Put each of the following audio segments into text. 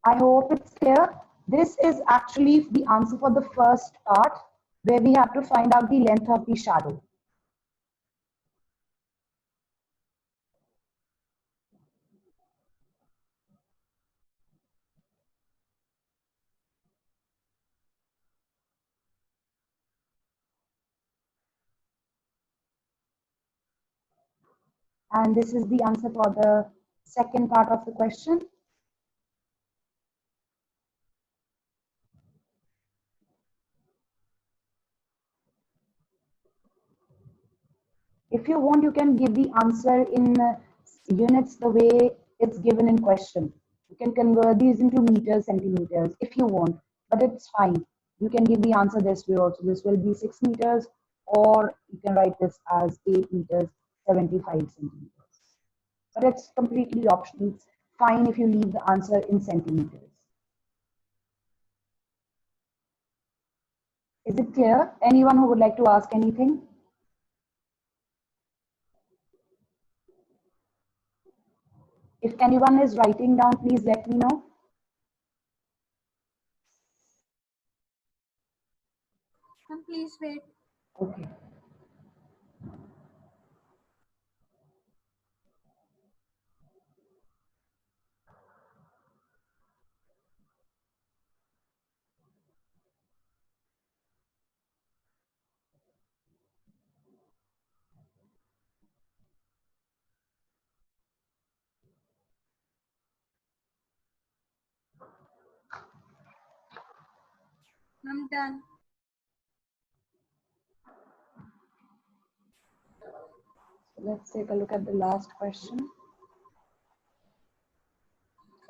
I hope it's clear. This is actually the answer for the first part, where we have to find out the length of the shadow. And this is the answer for the second part of the question. If you want, you can give the answer in units the way it's given in question. You can convert these into meters, centimeters if you want, but it's fine. You can give the answer this way also. This will be 6 meters, or you can write this as 8 meters, 75 centimeters. But it's completely optional. It's fine if you leave the answer in centimeters. Is it clear? Anyone who would like to ask anything? If anyone is writing down, please let me know. Please wait. Okay. I'm done. Let's take a look at the last question.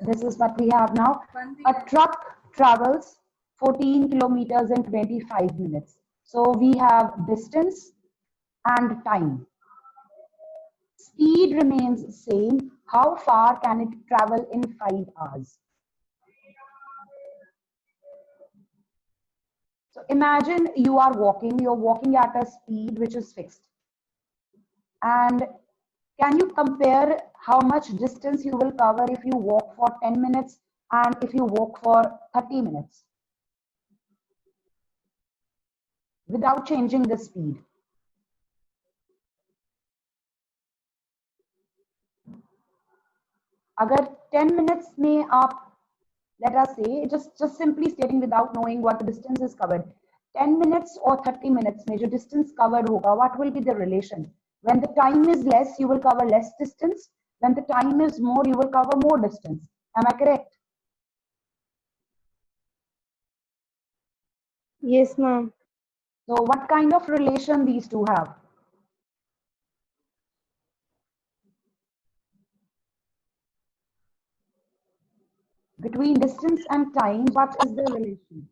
This is what we have now. A truck travels 14 kilometers in 25 minutes. So we have distance and time. Speed remains same. How far can it travel in 5 hours? So imagine you're walking at a speed which is fixed. And can you compare how much distance you will cover if you walk for 10 minutes and if you walk for 30 minutes without changing the speed? अगर 10 minutes में आप, let us say, just simply stating without knowing what the distance is covered, 10 minutes or 30 minutes में जो distance covered होगा, what will be the relation? When the time is less, you will cover less distance. When the time is more, you will cover more distance. Am I correct? Yes, ma'am. So what kind of relation these two have? Between distance and time, what is the relation?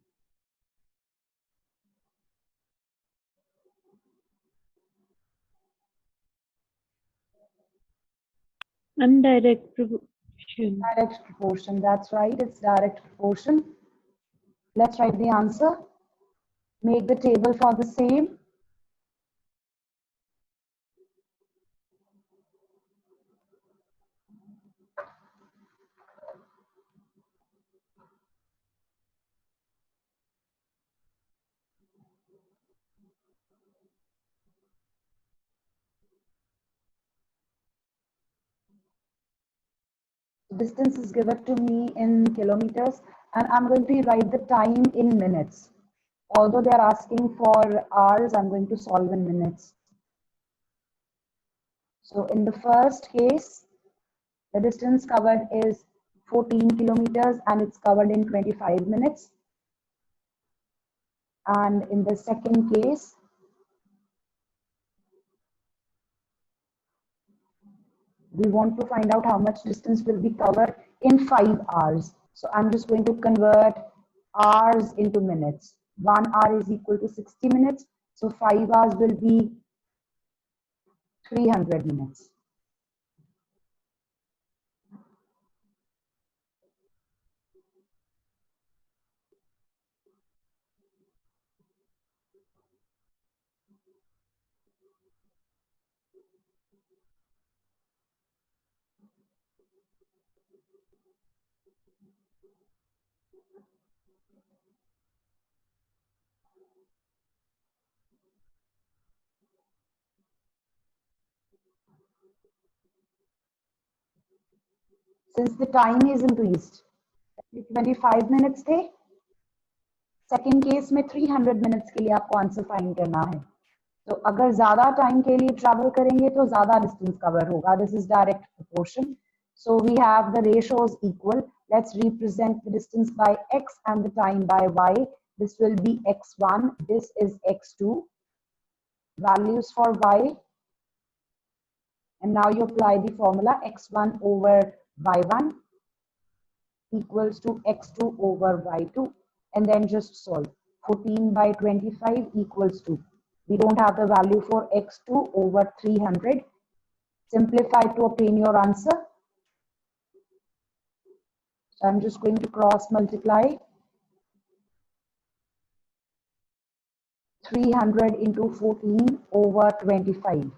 Indirect proportion. Direct proportion, that's right, it's direct proportion. Let's write the answer. Make the table for the same. Distance is given to me in kilometers, and I'm going to write the time in minutes. Although they're asking for hours, I'm going to solve in minutes. So in the first case, the distance covered is 14 kilometers and it's covered in 25 minutes. And in the second case, we want to find out how much distance will be covered in 5 hours. So I'm just going to convert hours into minutes. 1 hour is equal to 60 minutes. So 5 hours will be 300 minutes. Since the time is increased, 25 minutes थे, second case में 300 minutes के लिए आपको answer find करना है. तो अगर ज्यादा टाइम के लिए ट्रैवल करेंगे तो ज्यादा डिस्टेंस कवर होगा. This is direct proportion. So we have the ratios equal. Let's represent the distance by x and the time by y. This will be x1. This is x2. Values for y. And now you apply the formula x1 over y1 equals to x2 over y2. And then just solve. 14 by 25 equals to. We don't have the value for x2 over 300. Simplify to obtain your answer. So I'm just going to cross multiply 300 into 14 over 25.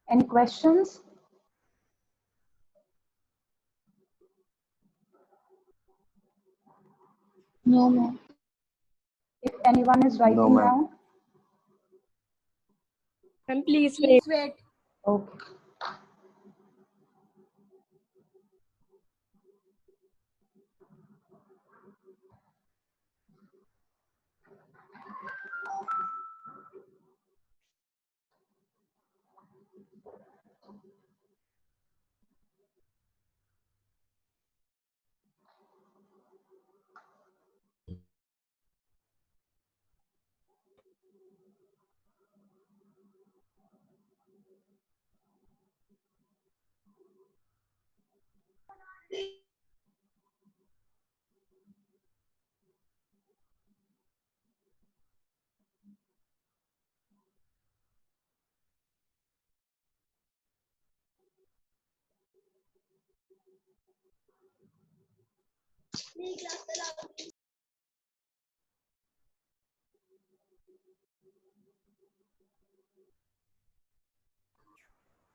Any questions? No, ma'am. If anyone is writing No, ma'am. down, Ma'am, please wait. Please wait. okay.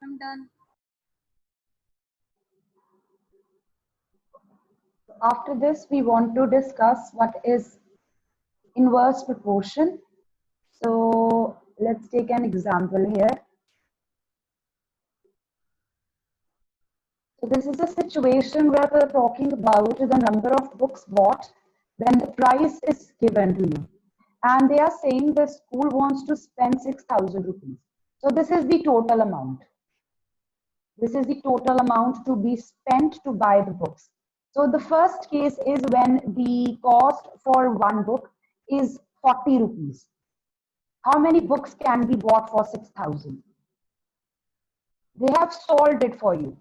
I'm done. After this, we want to discuss what is inverse proportion. So let's take an example here. So this is a situation where we're talking about the number of books bought when the price is given to you. And they are saying the school wants to spend 6,000 rupees. So this is the total amount. This is the total amount to be spent to buy the books. So the first case is when the cost for one book is 40 rupees. How many books can be bought for 6,000? They have solved it for you.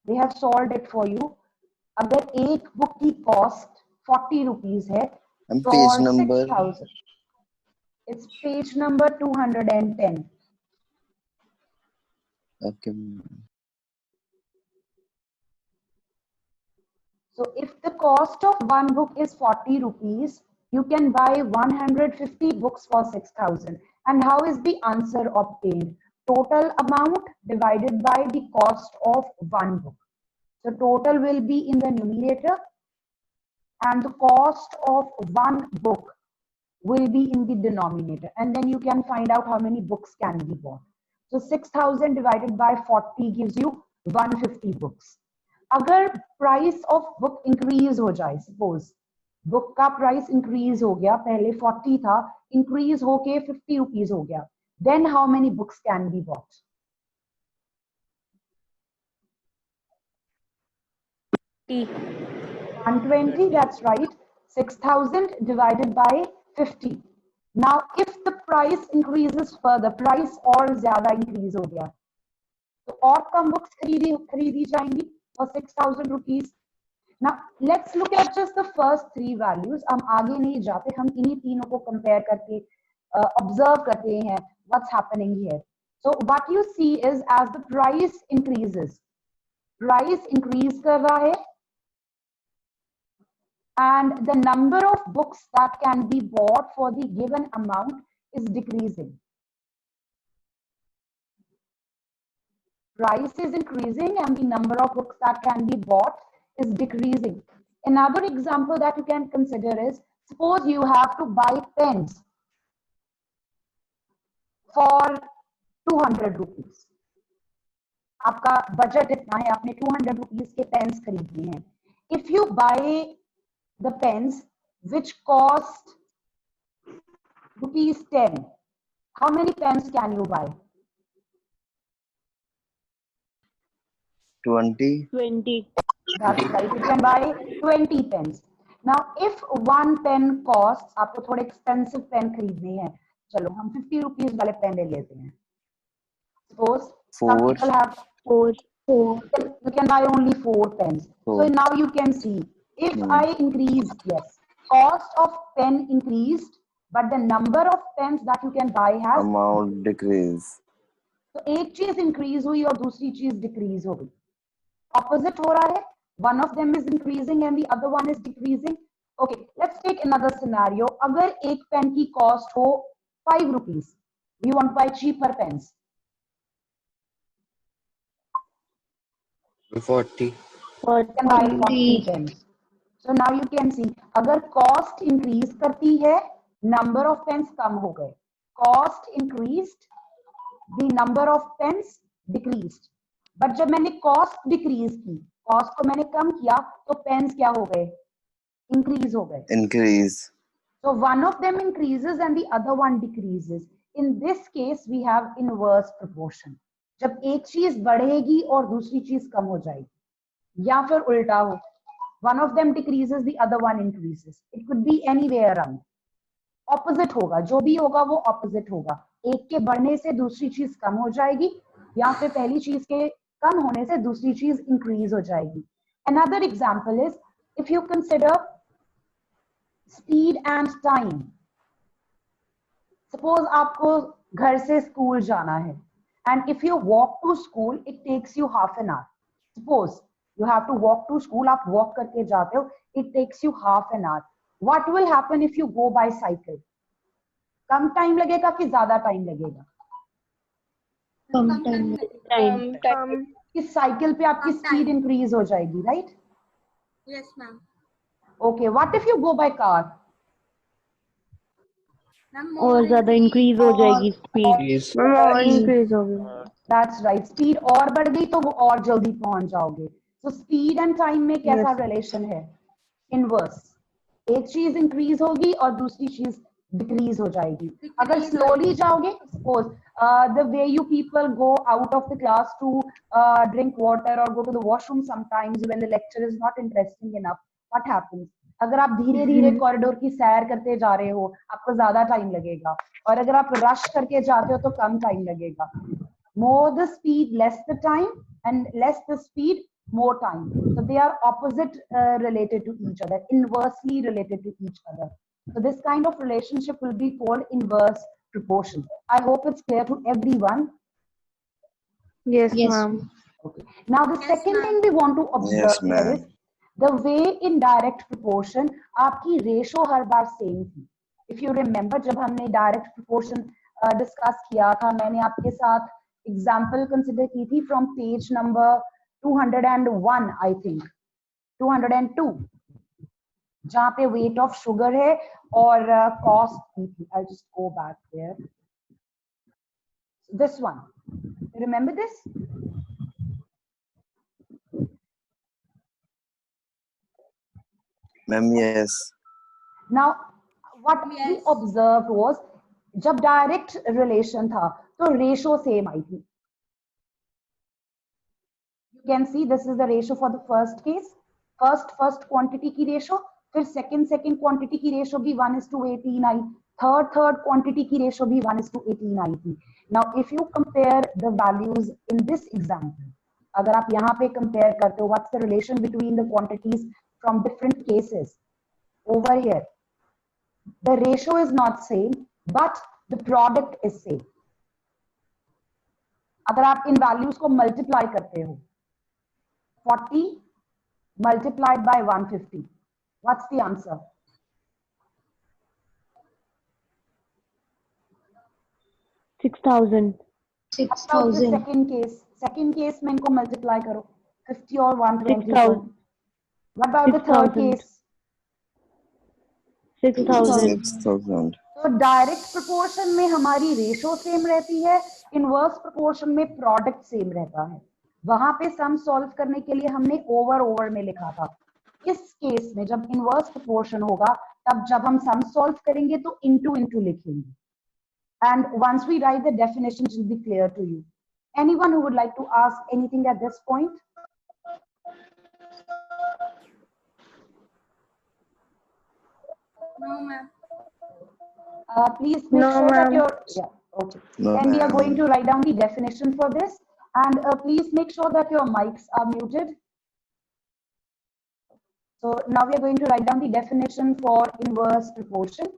They have solved it for you. अगर एक book की cost 40 rupees है And for page number 6,000. It's page number 210. okay. So if the cost of one book is 40 rupees, you can buy 150 books for 6,000. And how is the answer obtained? Total amount divided by the cost of one book. So total will be in the numerator and the cost of one book will be in the denominator. And then you can find out how many books can be bought. So 6,000 divided by 40 gives you 150 books. अगर price of book increase हो जाए, suppose book का price increase हो गया, पहले 40 था, increase होके 50 rupees हो गया, then how many books can be bought? 120, that's right. 6,000 divided by 50. Now if the price increases further, price और ज्यादा increase हो गया तो और कम बुक्स खरीदी जाएंगी for 6,000 rupees. Now let's look at just the first three values. हम आगे नहीं जाते, हम इन्हीं तीनों को compare करके observe करते हैं what's happening here. So what you see is as the price increases, price increase कर रहा है and the number of books that can be bought for the given amount is decreasing. Price is increasing and the number of books that can be bought is decreasing. Another example that you can consider is, suppose you have to buy pens for 200 rupees. आपका budget इतना है, आपने 200 rupees के pens खरीदने हैं. If you buy the pens which cost rupees 10, how many pens can you buy? 20. 20. That's right, you can buy 20 pens. Now if one pen costs, आपको थोड़े expensive pen खरीदने हैं, चलो हम 50 rupees वाले pen ले लेते हैं. Suppose some 4. people have 4. you can buy only 4 pens. So 4. now you can see, if I increase, yes, cost of pen increased, but the number of pens that you can buy has Amount decrease. तो एक चीज increase हुई और दूसरी चीज decrease हो गई. Opposite हो रहा है, one of them is increasing and the other one is decreasing. Okay, let's take another scenario. अगर एक पेन की cost हो 5 rupees, we want to buy cheaper pens. 40. Can buy 40 pens. So now you can see, अगर cost increase करती है, number of pens कम हो गए. Cost increased, the number of pens decreased. But जब मैंने cost decrease की, cost को मैंने कम किया, तो pens क्या हो गए? Increase हो गए. Increase. So one of them increases and the other one decreases. In this case, we have inverse proportion. जब एक चीज बढ़ेगी और दूसरी चीज कम हो जाएगी, या फिर उल्टा हो, one of them decreases, the other one increases. It could be any way around. Opposite होगा, जो भी होगा वो opposite होगा. एक के बढ़ने से दूसरी चीज कम हो जाएगी, या फिर पहली चीज के कम होने से दूसरी चीज increase हो जाएगी. Another example is, if you consider speed and time. Suppose आपको घर से स्कूल जाना है, and if you walk to school, it takes you half an hour. Suppose you have to walk to school, आप walk करके जाते हो, it takes you half an hour. What will happen if you go by cycle? Come time लगेगा कि ज्यादा time लगेगा? Time. इस cycle पे आपकी स्पीड इंक्रीज हो जाएगी, right? Yes, ma'am. Okay, what if you go by car? Ma'am, और ज्यादा increase हो जाएगी speed. Yes. और increase होगी. That's right. Speed और बढ़ गई तो वो और जल्दी पहुंच जाओगे. So speed and time में कैसा relation है? Inverse. एक चीज increase होगी और दूसरी चीज decrease हो जाएगी. अगर slowly जाओगे, suppose the way you people go out of the class to drink water or go to the washroom sometimes when the lecture is not interesting enough, what happens? अगर आप धीरे धीरे कॉरिडोर की सैर करते जा रहे हो, आपको ज्यादा टाइम लगेगा, और अगर आप रश करके जाते हो तो कम टाइम लगेगा. More the speed, less the time, and less the speed, more time. So they are opposite related to each other, inversely related to each other. So this kind of relationship will be called inverse proportion. I hope it's clear to everyone. Yes, ma'am. Okay. Now the second thing we want to observe Yes, here ma'am. is the way in direct proportion आपकी ratio हर बार same थी. If you remember, जब हमने direct proportion discuss किया था, मैंने आपके साथ example consider की थी from page number 201, I think 202, जहाँ पे weight of sugar है और cost की थी. I'll just go back there. This one, you remember this? Ma'am, yes. Now, what we observed was, जब direct relation था, तो ratio same आई थी. You can see this is the ratio for the first case, first quantity की ratio, फिर second quantity की ratio भी 1:18 आई, third quantity की ratio भी 1:18 आई थी. Now if you compare the values in this example, अगर आप यहाँ पे कंपेयर करते हो, what's the relation between the quantities from different cases over here, the ratio is not same but the product is same. अगर आप इन values को multiply करते हो, 40 multiplied by 150, what's the answer? 6,000. What about the 6,000. second case में इनको multiply करो, 50 और 120 को. 6,000. What about the third 6,000. case? 6,000. 6,000. तो डायरेक्ट प्रोपोर्शन में हमारी रेशो सेम रहती है, इनवर्स प्रोपोर्शन में प्रोडक्ट सेम रहता है. वहां पे सम सॉल्व करने के लिए हमने ओवर में लिखा था. इस केस में जब इनवर्स प्रोपोर्शन होगा, तब जब हम सम सॉल्व करेंगे तो इनटू लिखेंगे. And once we write the definition, it will be clear to you. Anyone who would like to ask anything at this point? No, ma'am. Please make No, sure that ma'am. you're, yeah, okay. No, Then we are ma'am. going to write down the definition for this. And please make sure that your mics are muted. So now we are going to write down the definition for inverse proportion.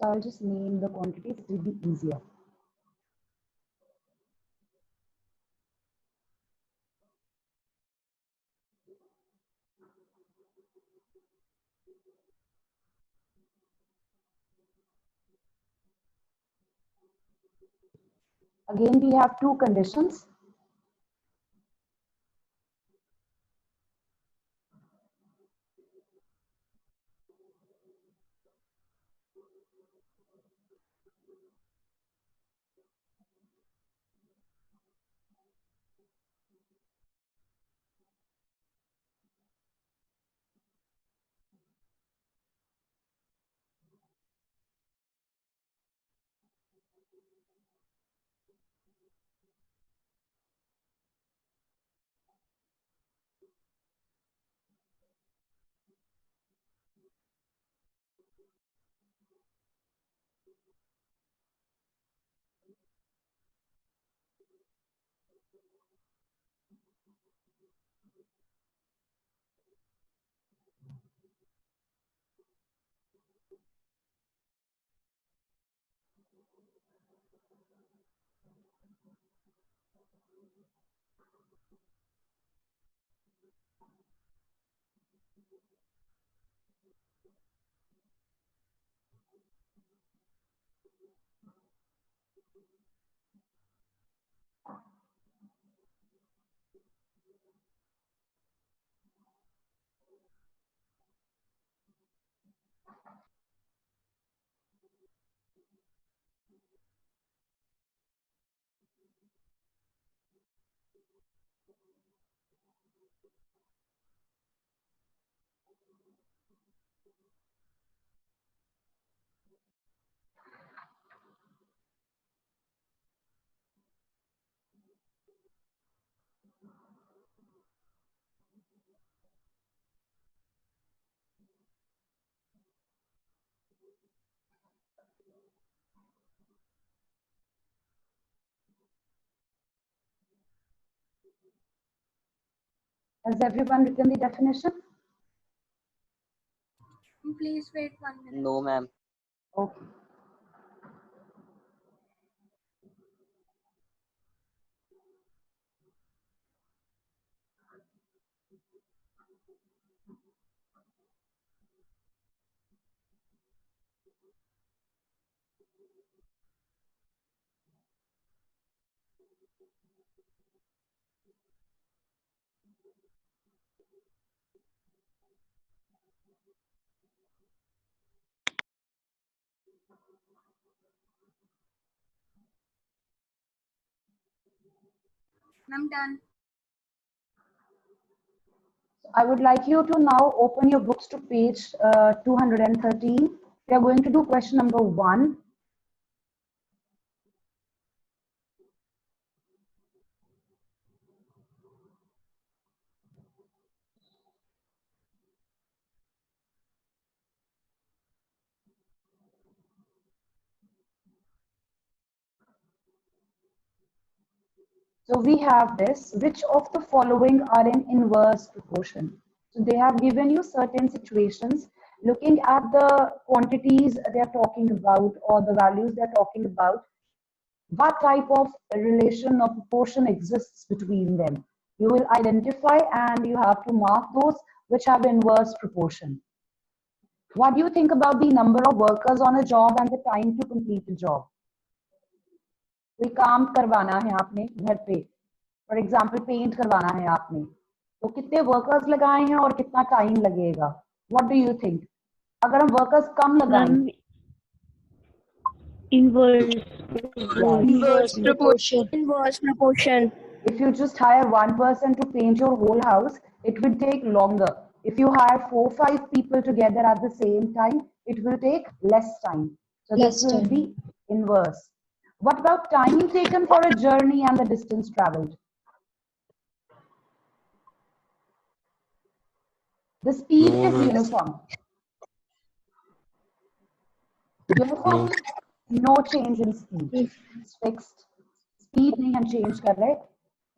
So I'll just name the quantities, it will be easier. Again, we have two conditions. Has everyone written the definition? Please wait 1 minute. No, ma'am. Okay. Ma'am, done. I would like you to now open your books to page 213. We are going to do question number 1. So we have this, which of the following are in inverse proportion? So they have given you certain situations, looking at the quantities they're talking about or the values they're talking about, what type of relation or proportion exists between them. You will identify and you have to mark those which have inverse proportion. What do you think about the number of workers on a job and the time to complete the job? कोई काम करवाना है आपने घर पे, for example paint करवाना है आपने, तो कितने वर्कर्स लगाए हैं और कितना टाइम लगेगा? What do you think? अगर हम वर्कर्स कम लगाएं, Inverse proportion. Inverse proportion. if you just hire one person to paint your whole house, it will take longer. If you hire 4-5 people together at the same time, it will take less time. So this will be inverse. What about time taken for a journey and the distance traveled? The speed is uniform. Uniform, no change in speed. It's fixed. Speed नहीं हम change कर रहे.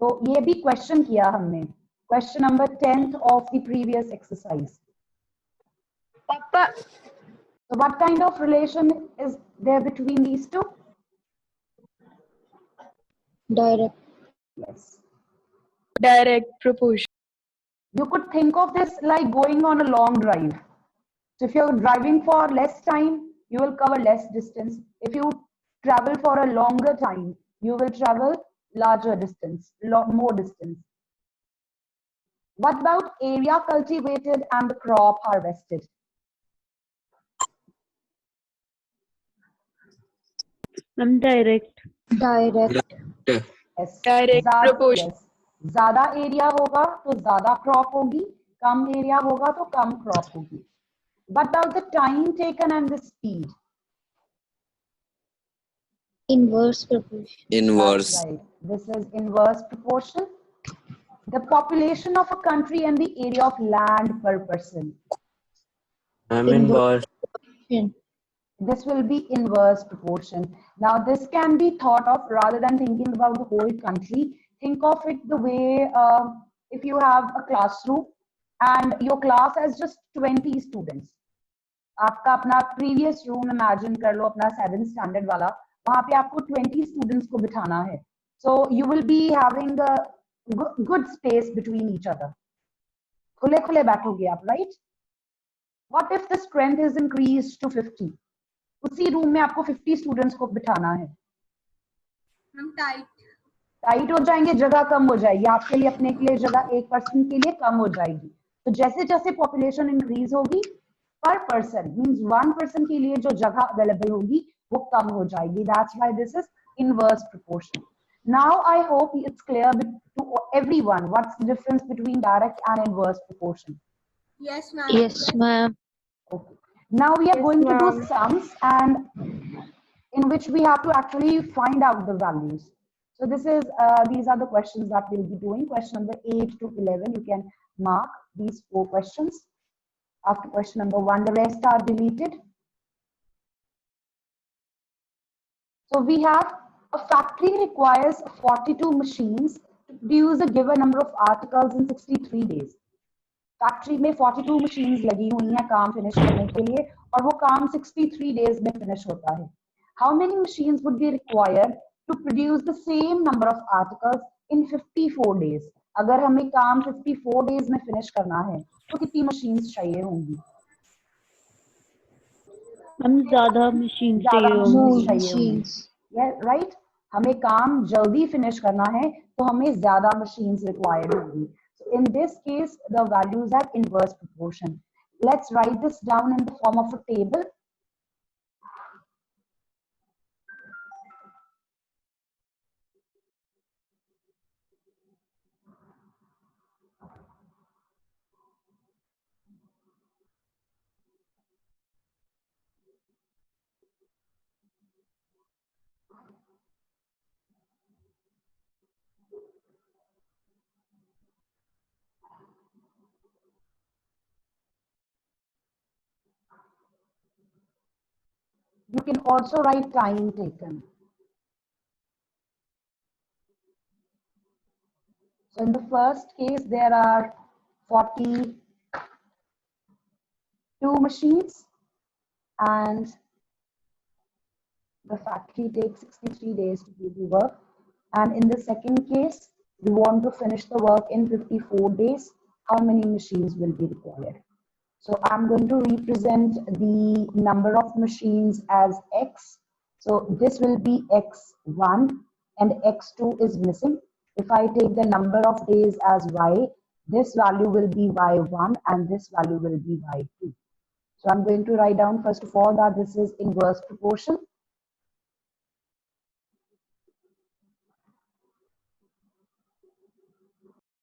तो ये भी question किया हमने. Question number 10th of the previous exercise. Papa. So what kind of relation is there between these two? Direct. Yes. Direct proportion. You could think of this like going on a long drive. So if you're driving for less time, you will cover less distance. If you travel for a longer time, you will travel larger distance, more distance. What about area cultivated and the crop harvested? Direct. Direct. Yes. Direct proportion. Yes. ज़्यादा area होगा तो ज़्यादा crop होगी, कम area होगा तो कम crop होगी. What about the time taken and the speed? Inverse proportion. Inverse. That's right. This is inverse proportion. The population of a country and the area of land per person. Inverse. This will be inverse proportion. Now, this can be thought of rather than thinking about the whole country. Think of it the way if you have a classroom and your class has just 20 students. आपका अपना previous room imagine कर लो, अपना 7th standard वाला, वहाँ पे आपको 20 students को बिठाना है. So you will be having a good space between each other. खुले खुले बैठोगे आप, right? What if the strength is increased to 50? उसी रूम में आपको 50 स्टूडेंट्स को बिठाना है. हम टाइट हो जाएंगे, जगह कम हो जाएगी, आपके लिए अपने के लिए जगह एक पर्सन के लिए कम हो जाएगी. तो जैसे जैसे पॉपुलेशन इंक्रीज होगी, पर पर्सन मींस वन पर्सन के लिए जो जगह अवेलेबल होगी वो कम हो जाएगी. That's why this is inverse proportion. Now I hope it's clear to everyone what's the difference between direct and inverse proportion. Yes, ma'am. Yes, ma'am. Okay. Now we are going to do sums and in which we have to actually find out the values. So this is these are the questions that we'll be doing. Question number 8 to 11. You can mark these 4 questions. After question number 1, the rest are deleted. So we have a factory requires 42 machines to produce a given number of articles in 63 days. Factory में 42 machines लगी हुई हैं काम finish करने के लिए और वो काम 63 डेज में फिनिश होता है. How many machines would be required to produce the same number of articles in 54 days? अगर हमें काम 54 डेज में फिनिश करना है तो कितनी मशीन्स चाहिए होंगी? हम ज्यादा मशीन चाहिए होंगी. राइट, हमें काम जल्दी फिनिश करना है तो हमें ज्यादा मशीन्स रिक्वायर्ड होंगी. In this case, the values are inverse proportion. Let's write this down in the form of a table. You can also write time taken. So in the first case, there are 42 machines and the factory takes 63 days to do the work. And in the second case, we want to finish the work in 54 days. How many machines will be required? So I'm going to represent the number of machines as X. So this will be X1 and X2 is missing. If I take the number of days as Y, this value will be Y1 and this value will be Y2. So I'm going to write down first of all that this is inverse proportion.